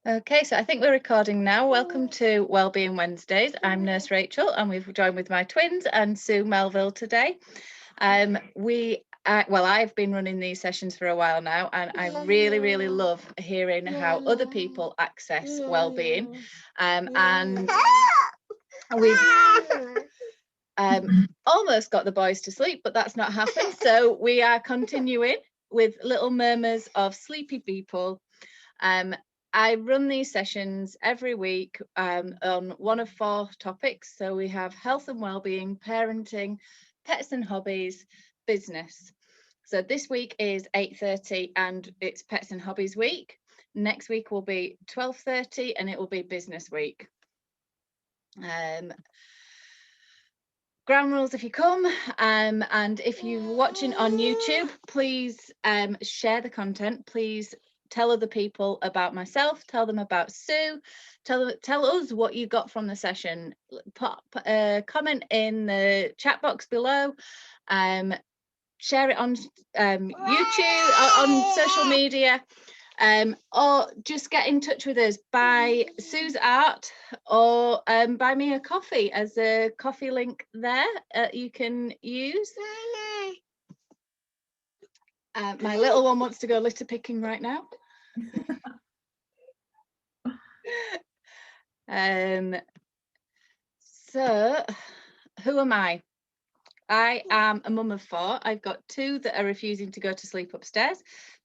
Okay, so I think we're recording now. Welcome to Wellbeing Wednesdays. I'm Nurse Rachel, and we've joined with my twins and Su Melville today. I've been running these sessions for a while now, and I really love hearing how other people access wellbeing. And we've almost got the boys to sleep, but that's not happened. So we are continuing with little murmurs of sleepy people. I run these sessions every week on one of 4 topics. So we have health and wellbeing, parenting, pets and hobbies, business. So this week is 8:30 and it's Pets and Hobbies Week. Next week will be 12:30 and it will be Business Week. Ground rules if you come, and if you're watching on YouTube, please share the content. Please tell other people about myself, tell them about Sue, tell us what you got from the session. Pop a comment in the chat box below, share it on YouTube, on social media, or just get in touch with us, buy Sue's art or buy me a coffee. As a coffee link there you can use. My little one wants to go litter picking right now. So who am I? I am a mum of 4. I've got 2 that are refusing to go to sleep upstairs,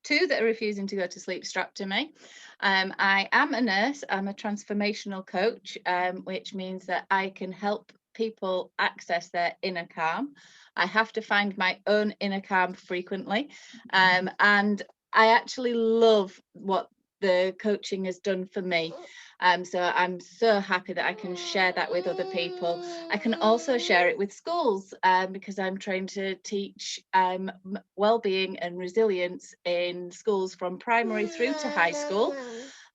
2 that are refusing to go to sleep strapped to me. I am a nurse. I'm a transformational coach, which means that I can help people access their inner calm. I have to find my own inner calm frequently. And I actually love what the coaching has done for me. So I'm so happy that I can share that with other people. I can also share it with schools because I'm trained to teach wellbeing and resilience in schools from primary through to high school.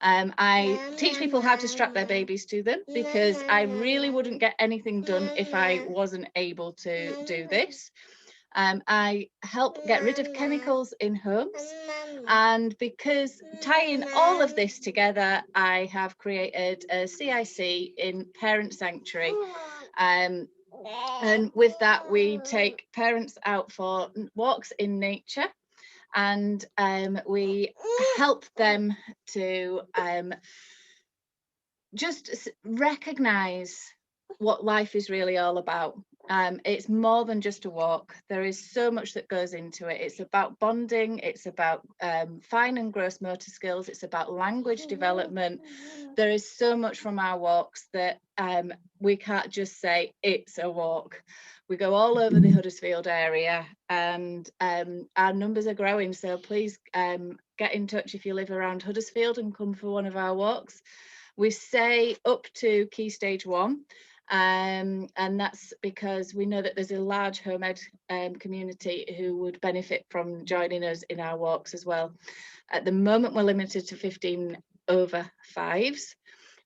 I teach people how to strap their babies to them because I really wouldn't get anything done if I wasn't able to do this. I help get rid of chemicals in homes, and because tying all of this together, I have created a CIC in Parent Sanctuary. And with that, we take parents out for walks in nature, and we help them to just recognize what life is really all about. It's more than just a walk. There is so much that goes into it. It's about bonding. It's about fine and gross motor skills. It's about language development. There is so much from our walks that we can't just say it's a walk. We go all over the Huddersfield area, and our numbers are growing. So please get in touch if you live around Huddersfield and come for one of our walks. We say up to Key Stage 1. And that's because we know that there's a large home ed community who would benefit from joining us in our walks as well. At the moment, we're limited to 15 over 5s,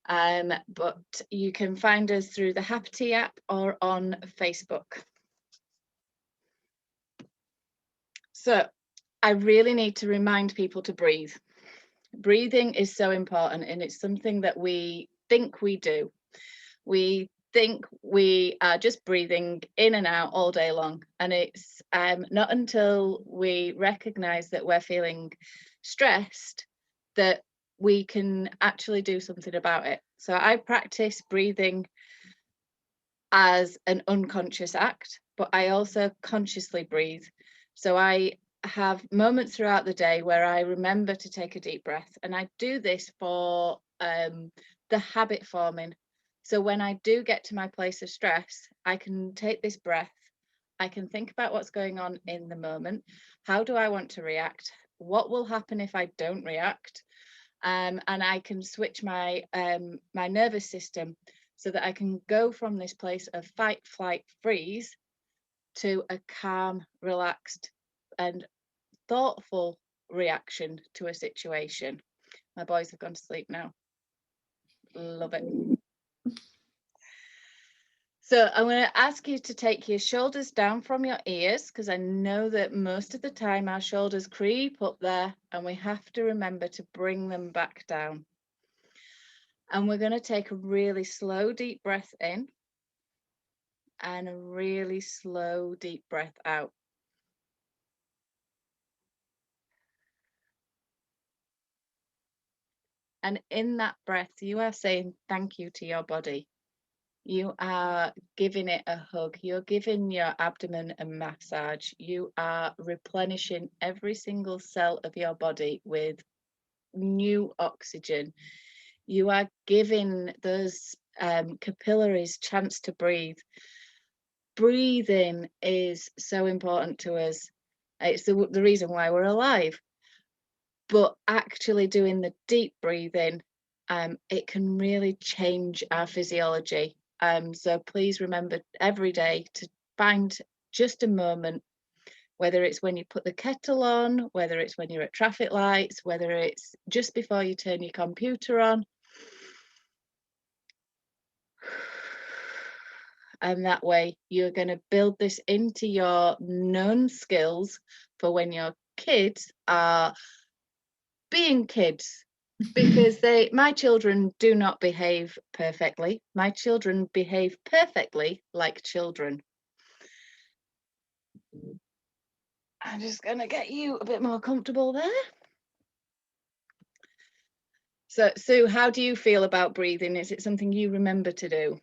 but you can find us through the Hapty app or on Facebook. So I really need to remind people to breathe. Breathing is so important, and it's something that we think we do. We think we are just breathing in and out all day long, and it's not until we recognize that we're feeling stressed that we can actually do something about it. So I practice breathing as an unconscious act, but I also consciously breathe. So I have moments throughout the day where I remember to take a deep breath, and I do this for the habit forming. So when I do get to my place of stress, I can take this breath. I can think about what's going on in the moment. How do I want to react? What will happen if I don't react? And I can switch my my nervous system so that I can go from this place of fight, flight, freeze to a calm, relaxed and thoughtful reaction to a situation. My boys have gone to sleep now. Love it. So I'm going to ask you to take your shoulders down from your ears, because I know that most of the time our shoulders creep up there and we have to remember to bring them back down. And we're going to take a really slow, deep breath in and a really slow, deep breath out. And in that breath, you are saying thank you to your body. You are giving it a hug. You're giving your abdomen a massage. You are replenishing every single cell of your body with new oxygen. You are giving those capillaries chance to breathe. Breathing is so important to us. It's the reason why we're alive. But actually doing the deep breathing, it can really change our physiology. So please remember every day to find just a moment, whether it's when you put the kettle on, whether it's when you're at traffic lights, whether it's just before you turn your computer on. And that way you're going to build this into your known skills for when your kids are being kids, because my children do not behave perfectly. My children behave perfectly like children. I'm just going to get you a bit more comfortable there. So, Sue, how do you feel about breathing? Is it something you remember to do?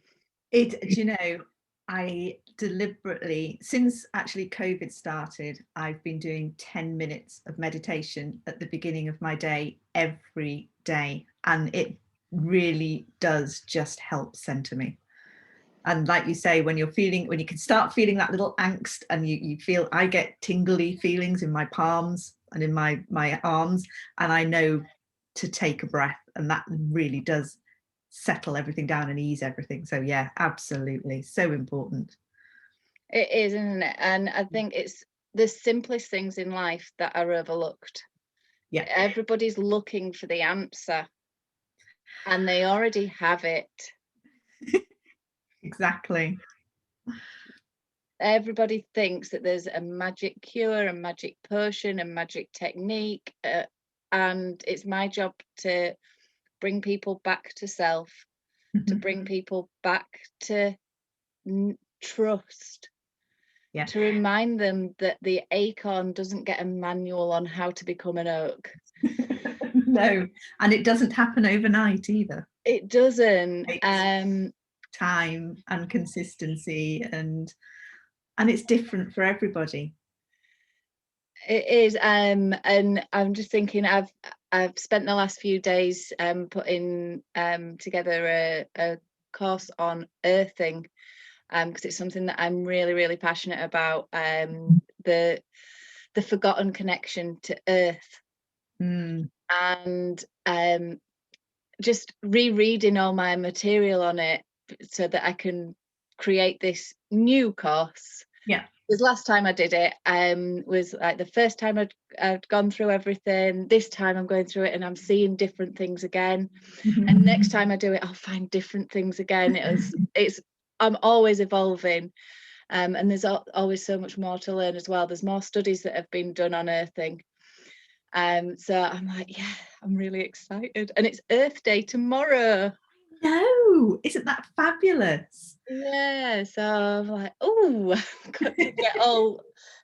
Do you know, I deliberately, since actually COVID started, I've been doing 10 minutes of meditation at the beginning of my day every day. And it really does just help center me. And like you say, when you can start feeling that little angst and you feel, I get tingly feelings in my palms and in my arms, and I know to take a breath, and that really does settle everything down and ease everything. So yeah, absolutely, so important. It is, isn't it? And I think it's the simplest things in life that are overlooked. Yeah, Everybody's looking for the answer and they already have it. exactly. Everybody thinks that there's a magic cure, a magic potion, a magic technique, and it's my job to bring people back to self, to bring people back to trust, Yeah. to remind them that the acorn doesn't get a manual on how to become an oak. No, and it doesn't happen overnight either. It doesn't. Time and consistency, and it's different for everybody. It is, and I'm just thinking, I've spent the last few days putting together a course on earthing, because it's something that I'm really, really passionate about. The forgotten connection to earth, and just rereading all my material on it so that I can create this new course. Yeah. Because last time I did it was like the first time I'd gone through everything. This time I'm going through it and I'm seeing different things again. And next time I do it, I'll find different things again. I'm always evolving, and there's always so much more to learn as well. There's more studies that have been done on earthing. So I'm like, yeah, I'm really excited. And it's Earth Day tomorrow. No, isn't that fabulous? Yeah, so I'm like, oh, I've got to get all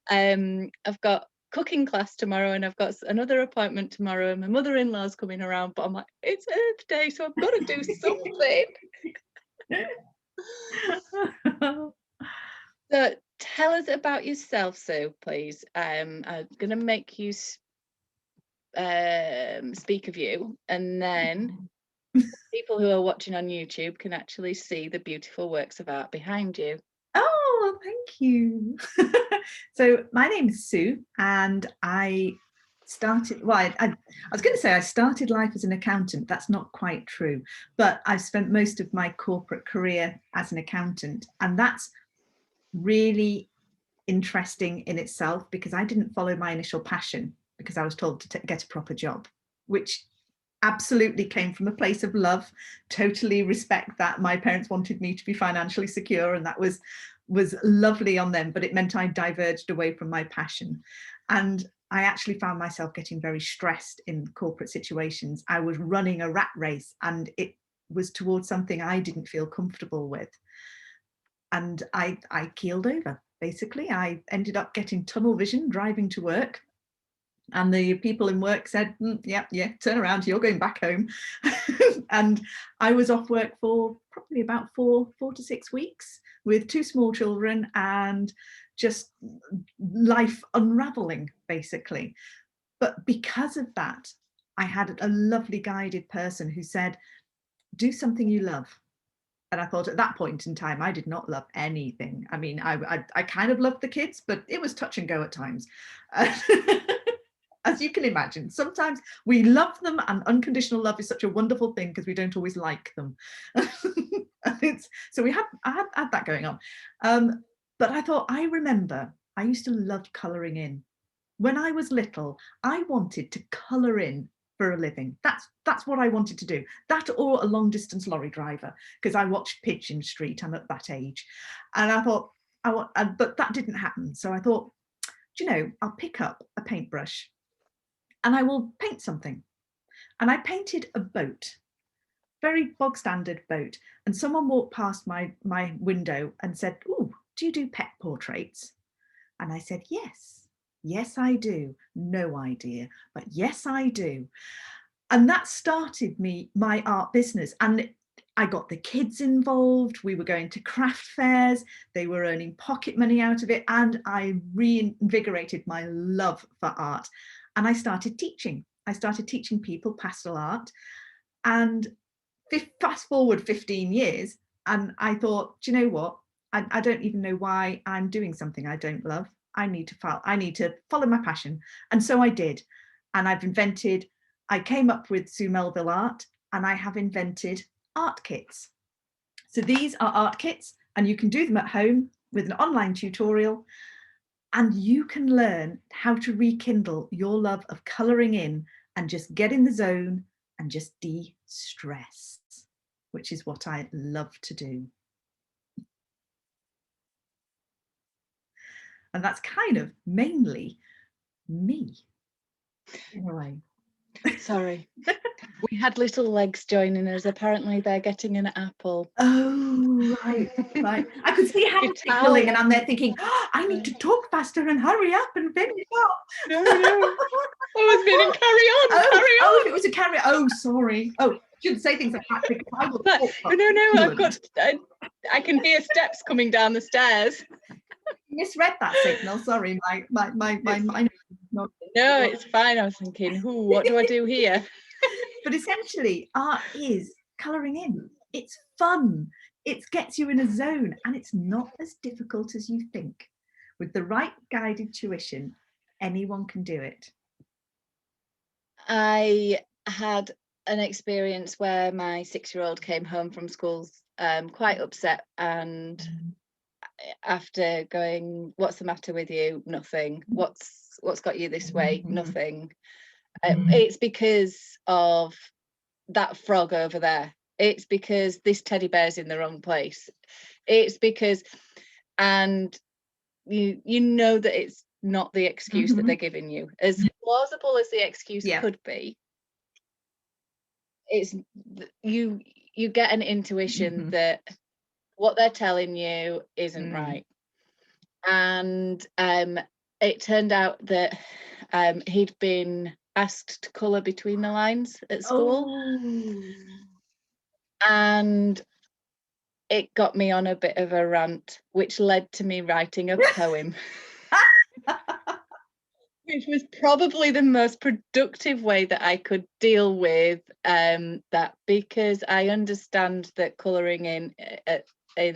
I've got cooking class tomorrow and I've got another appointment tomorrow and my mother-in-law's coming around, but I'm like, it's Earth Day, so I've got to do something. So tell us about yourself, Sue, please. I'm gonna make you speak of you, and then people who are watching on YouTube can actually see the beautiful works of art behind you. Oh, thank you. So my name is Sue, and I started, well, I was going to say I started life as an accountant. That's not quite true, but I've spent most of my corporate career as an accountant, and that's really interesting in itself, because I didn't follow my initial passion because I was told to get a proper job, which absolutely came from a place of love. Totally respect that. My parents wanted me to be financially secure, and that was lovely on them, but it meant I diverged away from my passion. And I actually found myself getting very stressed in corporate situations. I was running a rat race, and was towards something I didn't feel comfortable with. And I keeled over. Basically, I ended up getting tunnel vision driving to work. And the people in work said, yeah, turn around, you're going back home. And I was off work for probably about 4 to 6 weeks with 2 small children, and just life unraveling, basically. But because of that, I had a lovely guided person who said, do something you love. And I thought at that point in time, I did not love anything. I mean, I kind of loved the kids, but it was touch and go at times. As you can imagine, sometimes we love them, and unconditional love is such a wonderful thing because we don't always like them. So I had that going on. But I thought, I remember I used to love colouring in. When I was little, I wanted to colour in for a living. That's what I wanted to do. That or a long distance lorry driver, because I watched Pigeon Street. I'm at that age. And I thought, but that didn't happen. So I thought, do you know, I'll pick up a paintbrush and I will paint something. And I painted a boat, very bog standard boat. And someone walked past my window and said, "Oh, do you do pet portraits?" And I said, "Yes, yes, I do. No idea, but yes, I do." And that started my art business. And I got the kids involved. We were going to craft fairs. They were earning pocket money out of it. And I reinvigorated my love for art. And I started teaching. I started teaching people pastel art. And fast forward 15 years, and I thought, do you know what? I don't even know why I'm doing something I don't love. I need to follow my passion. And so I did. And I came up with Su Melville art, and I have invented art kits. So these are art kits, and you can do them at home with an online tutorial, and you can learn how to rekindle your love of colouring in and just get in the zone and just de-stress, which is what I love to do. And that's kind of mainly me, in a way. Sorry. We had little legs joining us. Apparently they're getting an apple. Oh, right. I could see hands tickling, and I'm there thinking, oh, I need to talk faster and hurry up and finish up. No. I was meaning carry on. If it was a carry on. Oh, sorry. Oh, shouldn't say things like that because I will talk. No, I can hear steps coming down the stairs. Misread that signal. Sorry, my No, it's fine. I was thinking, what do I do here? But essentially, art is colouring in. It's fun. It gets you in a zone, and it's not as difficult as you think. With the right guided tuition, anyone can do it. I had an experience where my 6-year-old came home from school quite upset, and after going, "What's the matter with you?" "Nothing." What's got you this way?" "Nothing." It's because of that frog over there. It's because this teddy bear's in the wrong place. It's because, and you know that it's not the excuse that they're giving you. As plausible as the excuse could be, it's you get an intuition that what they're telling you isn't right. And it turned out that he'd been asked to colour between the lines at school. And it got me on a bit of a rant, which led to me writing a poem. Which was probably the most productive way that I could deal with that, because I understand that colouring in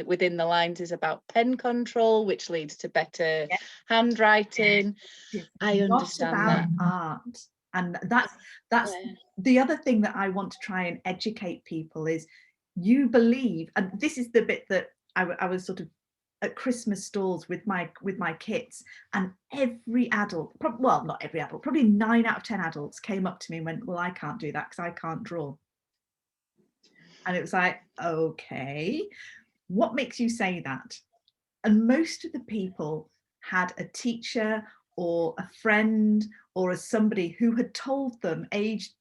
within the lines is about pen control, which leads to better handwriting. I understand that. Art. And that's the other thing that I want to try and educate people is, you believe, and this is the bit that I was sort of at Christmas stalls with my kits, and every adult, well, not every adult, probably 9 out of 10 adults came up to me and went, "Well, I can't do that because I can't draw." And it was like, okay, what makes you say that? And most of the people had a teacher or a friend or somebody who had told them, aged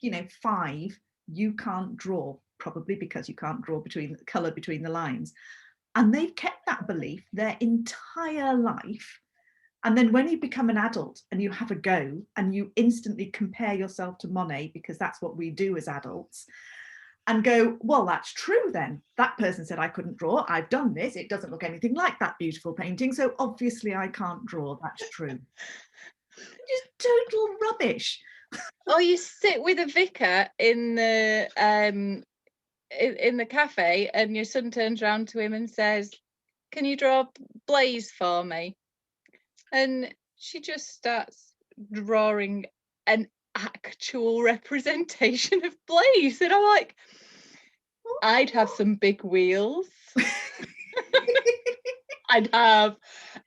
5, you can't draw. probably because you can't draw colour between the lines. And they've kept that belief their entire life. And then when you become an adult and you have a go and you instantly compare yourself to Monet, because that's what we do as adults, and go, well, that's true then. That person said I couldn't draw. I've done this. It doesn't look anything like that beautiful painting. So obviously I can't draw. That's true. Just total rubbish. Or you sit with a vicar in the cafe, and your son turns around to him and says, "Can you draw Blaze for me?" And she just starts drawing an actual representation of Blaze, and I'm like, I'd have some big wheels. I'd have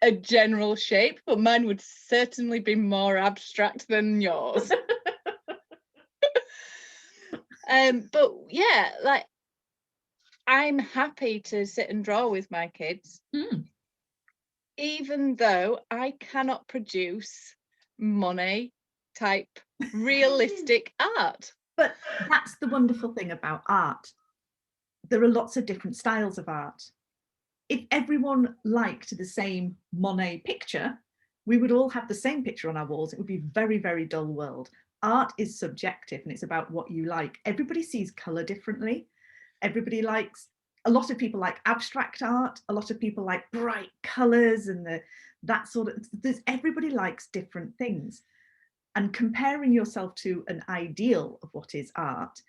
a general shape, but mine would certainly be more abstract than yours. But yeah, like, I'm happy to sit and draw with my kids, even though I cannot produce Monet type realistic art. But that's the wonderful thing about art. There are lots of different styles of art. If everyone liked the same Monet picture, we would all have the same picture on our walls. It would be a very, very dull world. Art is subjective and it's about what you like. Everybody sees colour differently. Everybody likes, a lot of people like abstract art. A lot of people like bright colours and that sort of, everybody likes different things. And comparing yourself to an ideal of what is art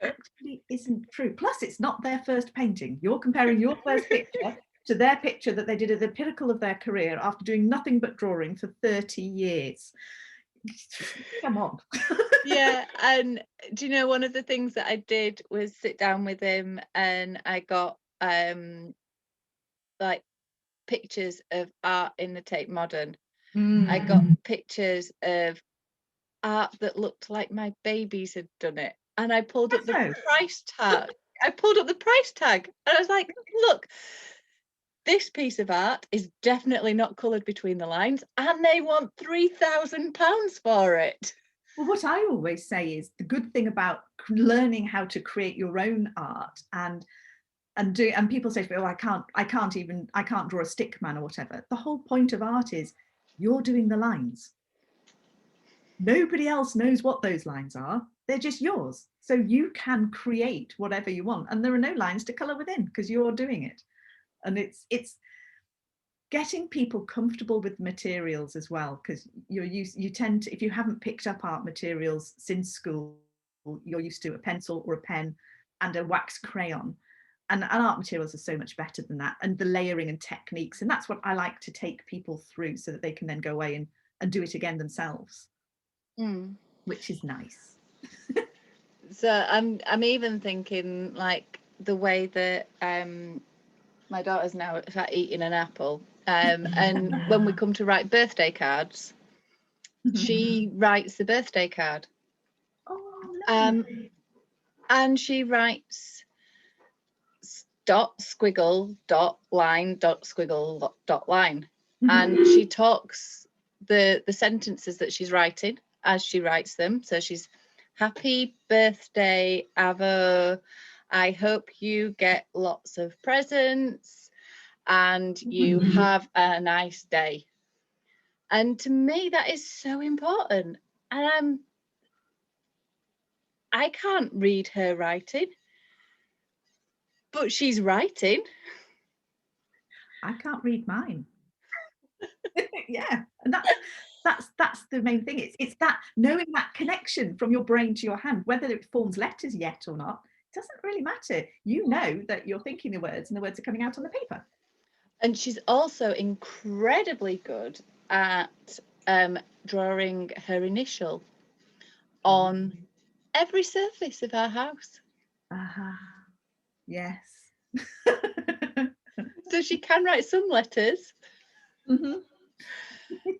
actually isn't true. Plus, it's not their first painting. You're comparing your first picture to their picture that they did at the pinnacle of their career after doing nothing but drawing for 30 years. Come on. Yeah, and do you know, one of the things that I did was sit down with him, and I got like pictures of art in the Tate Modern. I got pictures of art that looked like my babies had done it, and I pulled up the price tag. I pulled up the price tag, and I was like, look, this piece of art is definitely not coloured between the lines, and they want £3,000 for it. Well, what I always say is the good thing about learning how to create your own art and people say to me, oh, I can't draw a stick man or whatever. The whole point of art is you're doing the lines. Nobody else knows what those lines are. They're just yours. So you can create whatever you want. And there are no lines to colour within because you're doing it. And it's getting people comfortable with materials as well, because you tend to, if you haven't picked up art materials since school, you're used to a pencil or a pen and a wax crayon. And art materials are so much better than that, and the layering and techniques. And that's what I like to take people through so that they can then go away and do it again themselves, which is nice. So I'm even thinking, like, the way that my daughter's now eating an apple, and when we come to write birthday cards, she writes the birthday card. And she writes dot squiggle dot line dot squiggle dot line, and she talks the sentences that she's writing as she writes them. So she's happy birthday, Avo. I hope you get lots of presents and you have a nice day. And to me, that is so important. And I can't read her writing, but she's writing. I can't read mine. Yeah, and that's the main thing. It's that knowing that connection from your brain to your hand, whether it forms letters yet or not, it doesn't really matter. You know that you're thinking the words and the words are coming out on the paper. And she's also incredibly good at drawing her initial on every surface of our house. Yes. So she can write some letters.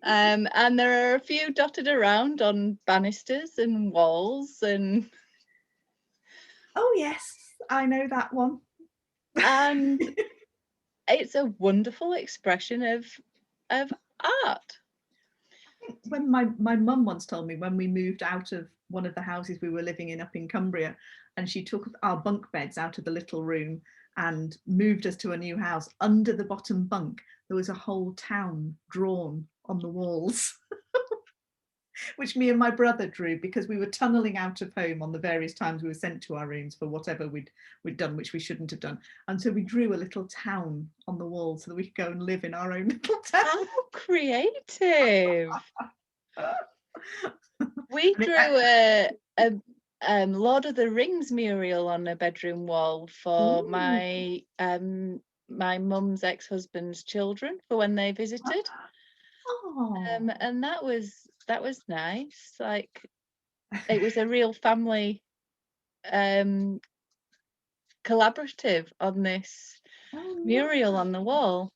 And there are a few dotted around on banisters and walls and... Oh yes, I know that one. And it's a wonderful expression of art. I think when my mum once told me, when we moved out of one of the houses we were living in up in Cumbria, and she took our bunk beds out of the little room and moved us to a new house. Under the bottom bunk, there was a whole town drawn on the walls, which me and my brother drew because we were tunneling out of home on the various times we were sent to our rooms for whatever we'd done, which we shouldn't have done. And so we drew a little town on the wall so that we could go and live in our own little town. How creative. We drew a Lord of the Rings mural on a bedroom wall for my my mum's ex-husband's children for when they visited. And that was nice. Like, it was a real family collaborative on this mural on the wall.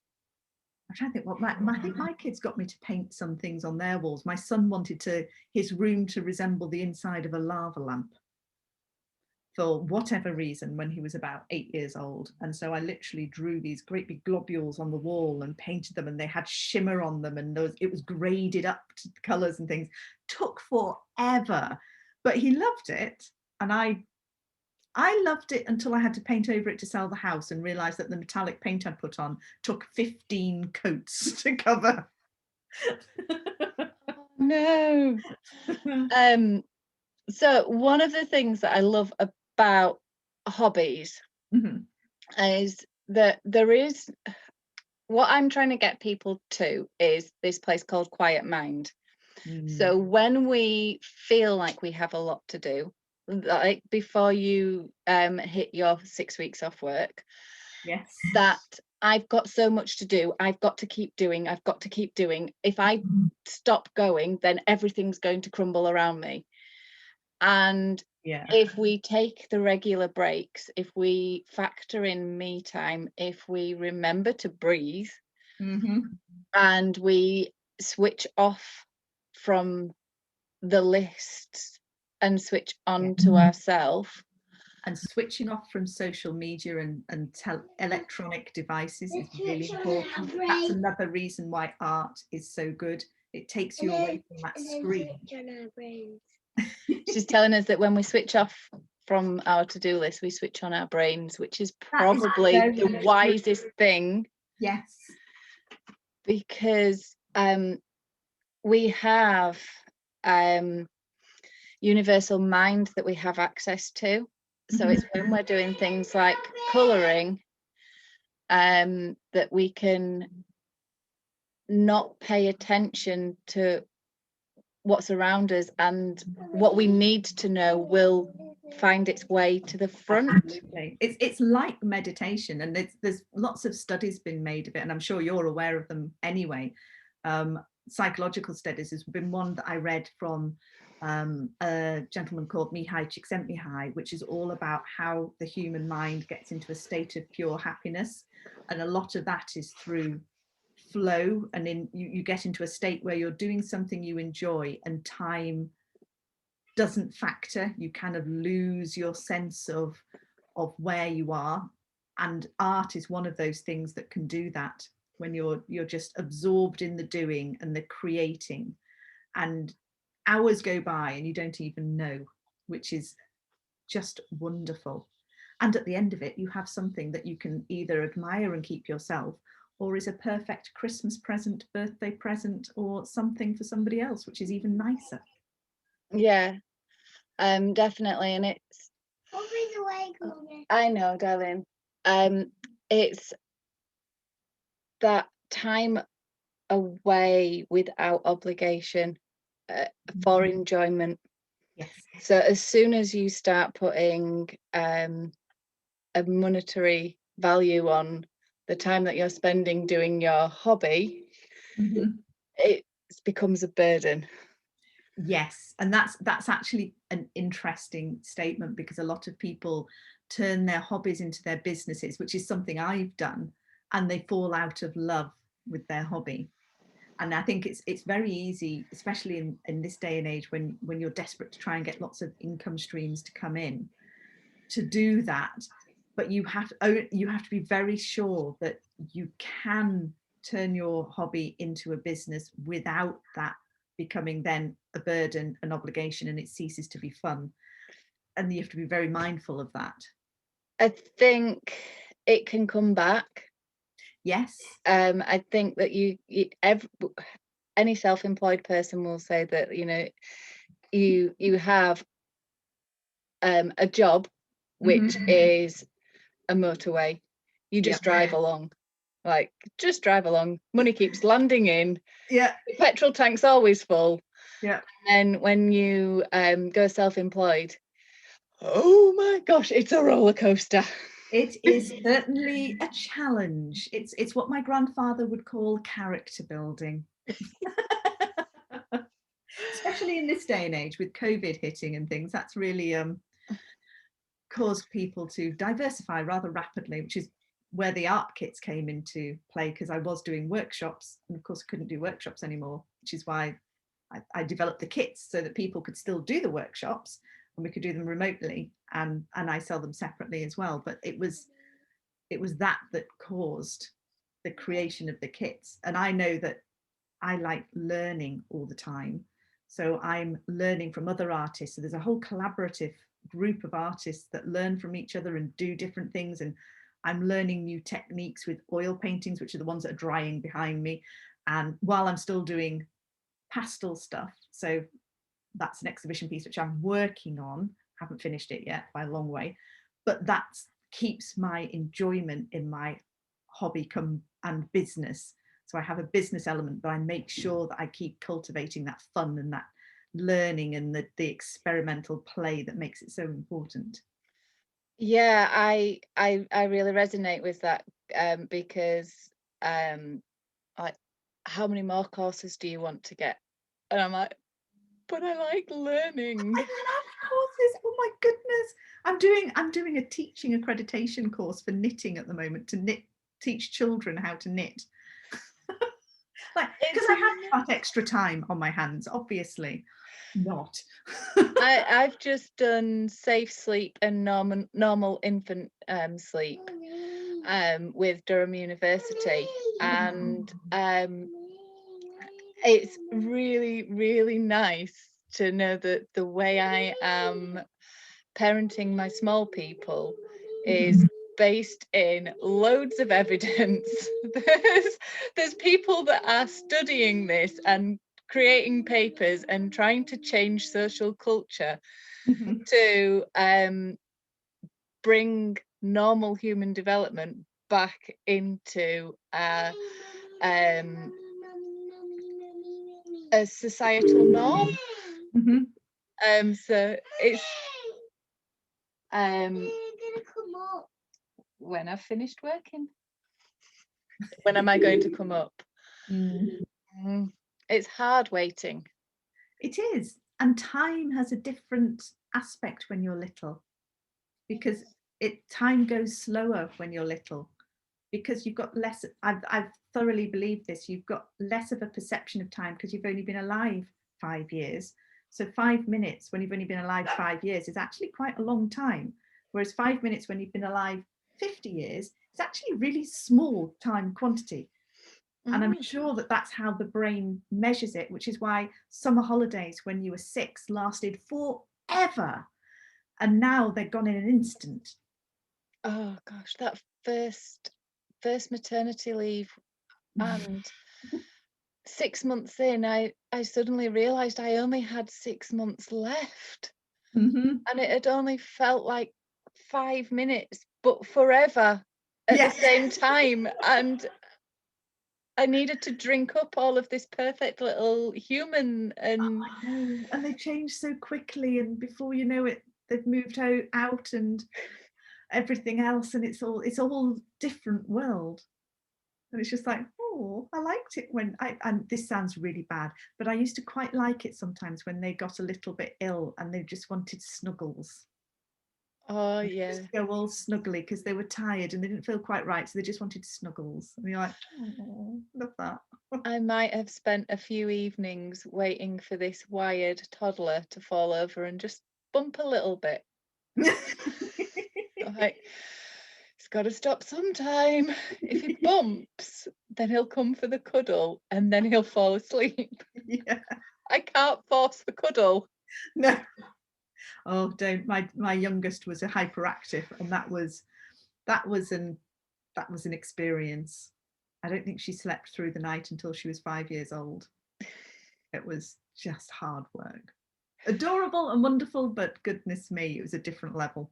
I'm trying to think what I think my kids got me to paint some things on their walls. My son wanted his room to resemble the inside of a lava lamp for whatever reason when he was about 8 years old. And so I literally drew these great big globules on the wall and painted them, and they had shimmer on them, and it was graded up to colours and things. Took forever, but he loved it. And I loved it until I had to paint over it to sell the house and realised that the metallic paint I put on took 15 coats to cover. No. So one of the things that I love about hobbies is that there is, what I'm trying to get people to is this place called Quiet Mind. So when we feel like we have a lot to do, like before you hit your 6 weeks off work, yes, that I've got so much to do, I've got to keep doing, if I stop going, then everything's going to crumble around me. And if we take the regular breaks, if we factor in me time, if we remember to breathe, and we switch off from the lists and switch on to ourselves. And switching off from social media and electronic devices is really important. That's another reason why art is so good. It takes you away from that screen. She's telling us that when we switch off from our to-do list, we switch on our brains, which is probably the wisest thing. Yes. Because we have universal mind that we have access to. So it's when we're doing things like colouring that we can not pay attention to what's around us, and what we need to know will find its way to the front. Absolutely. It's like meditation, and there's lots of studies been made of it, and I'm sure you're aware of them anyway. Psychological studies has been one that I read from a gentleman called Mihai Csikszentmihalyi, which is all about how the human mind gets into a state of pure happiness, and a lot of that is through flow, and you get into a state where you're doing something you enjoy and time doesn't factor. You kind of lose your sense of where you are, and art is one of those things that can do that, when you're just absorbed in the doing and the creating, and hours go by and you don't even know, which is just wonderful. And at the end of it, you have something that you can either admire and keep yourself, or is a perfect Christmas present, birthday present, or something for somebody else, which is even nicer. Yeah, definitely. And it's, I know, darling. It's that time away without obligation, for enjoyment. Yes. So as soon as you start putting a monetary value on the time that you're spending doing your hobby, it becomes a burden. Yes, and that's actually an interesting statement, because a lot of people turn their hobbies into their businesses, which is something I've done, and they fall out of love with their hobby. And I think it's very easy, especially in this day and age, when you're desperate to try and get lots of income streams to come in, to do that. But you have to be very sure that you can turn your hobby into a business without that becoming then a burden, an obligation, and it ceases to be fun. And you have to be very mindful of that. I think it can come back. Yes. I think that any self-employed person will say that, you know, you have a job which is a motorway. You just drive along, like just drive along. Money keeps landing in. Yeah. The petrol tank's always full. Yeah. And when you go self-employed, oh my gosh, it's a roller coaster. It is certainly a challenge. It's what my grandfather would call character building. Especially in this day and age with COVID hitting and things, that's really caused people to diversify rather rapidly, which is where the art kits came into play, because I was doing workshops and of course I couldn't do workshops anymore, which is why I developed the kits so that people could still do the workshops and we could do them remotely, and I sell them separately as well. But it was that caused the creation of the kits. And I know that I like learning all the time, so I'm learning from other artists. So there's a whole collaborative group of artists that learn from each other and do different things, and I'm learning new techniques with oil paintings, which are the ones that are drying behind me, and while I'm still doing pastel stuff. So that's an exhibition piece which I'm working on, haven't finished it yet by a long way, but that keeps my enjoyment in my hobby and business. So I have a business element, but I make sure that I keep cultivating that fun and that learning and the experimental play that makes it so important. Yeah, I really resonate with that, because like, how many more courses do you want to get? And I'm like, but I like learning. I love courses. Oh my goodness. I'm doing a teaching accreditation course for knitting at the moment, to teach children how to knit. Like, because I have that extra time on my hands, obviously not. I've just done safe sleep and normal infant sleep with Durham University, and it's really, really nice to know that the way I am parenting my small people is based in loads of evidence. There's people that are studying this and creating papers and trying to change social culture to bring normal human development back into a societal norm. So it's when I've finished working. When am I going to come up? It's hard waiting. It is. And time has a different aspect when you're little, because time goes slower when you're little, because you've got less. I've thoroughly believed this. You've got less of a perception of time because you've only been alive 5 years. So 5 minutes when you've only been alive 5 years is actually quite a long time. Whereas 5 minutes when you've been alive 50 years is actually a really small time quantity. And I'm sure that that's how the brain measures it, which is why summer holidays when you were 6 lasted forever. And now they're gone in an instant. Oh gosh, that first maternity leave, and 6 months in, I suddenly realized I only had 6 months left. And it had only felt like 5 minutes, but forever at the same time. And I needed to drink up all of this perfect little human. And I know. And they change so quickly, and before you know it, they've moved out and everything else, and it's all different world. And it's just like, oh, I liked it when and this sounds really bad, but I used to quite like it sometimes when they got a little bit ill and they just wanted snuggles. oh yeah, Just go all snuggly because they were tired and they didn't feel quite right, so they just wanted snuggles. And you're like, oh, love that. I might have spent a few evenings waiting for this wired toddler to fall over and just bump a little bit. Like, it's got to stop sometime. If he bumps, then he'll come for the cuddle and then he'll fall asleep. Yeah. I can't force the cuddle. No. Oh, don't. My youngest was a hyperactive, and that was an experience. I don't think she slept through the night until she was 5 years old. It was just hard work. Adorable and wonderful, but goodness me, it was a different level.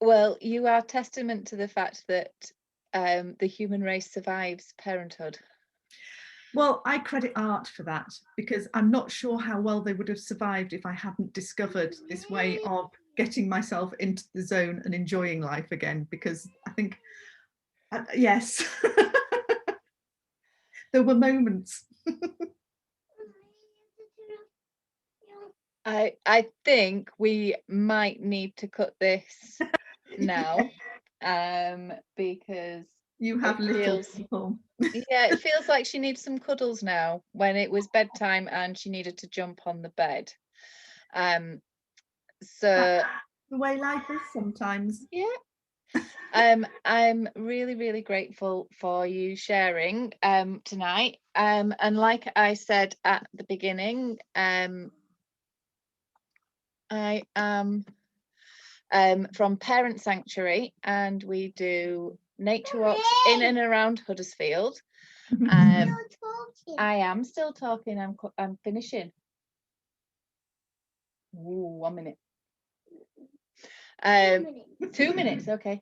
Well, you are testament to the fact that the human race survives parenthood. Well, I credit art for that, because I'm not sure how well they would have survived if I hadn't discovered this way of getting myself into the zone and enjoying life again, because I think, yes, there were moments. I think we might need to cut this now, because You have it little feels, people. yeah, it feels like she needs some cuddles now when it was bedtime and she needed to jump on the bed. Um, so The way life is sometimes. yeah, I'm really, really grateful for you sharing tonight. And like I said at the beginning, I am from Parent Sanctuary, and we do nature walks in and around Huddersfield. I am still talking. I'm finishing. Ooh, 1 minute. 2 minutes. Okay.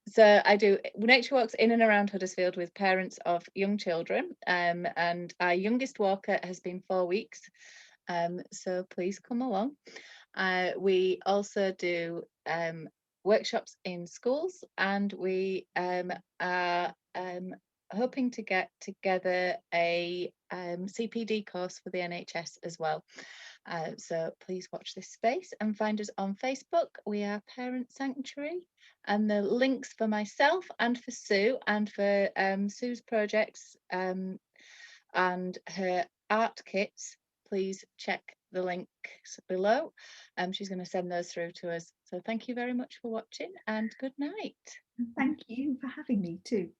So I do nature walks in and around Huddersfield with parents of young children, and our youngest walker has been 4 weeks. So please come along. We also do workshops in schools, and we are hoping to get together a CPD course for the NHS as well. So please watch this space and find us on Facebook. We are Parent Sanctuary, and the links for myself and for Sue and for Sue's projects and her art kits, please check the links below. She's going to send those through to us. So thank you very much for watching, and good night. Thank you for having me too.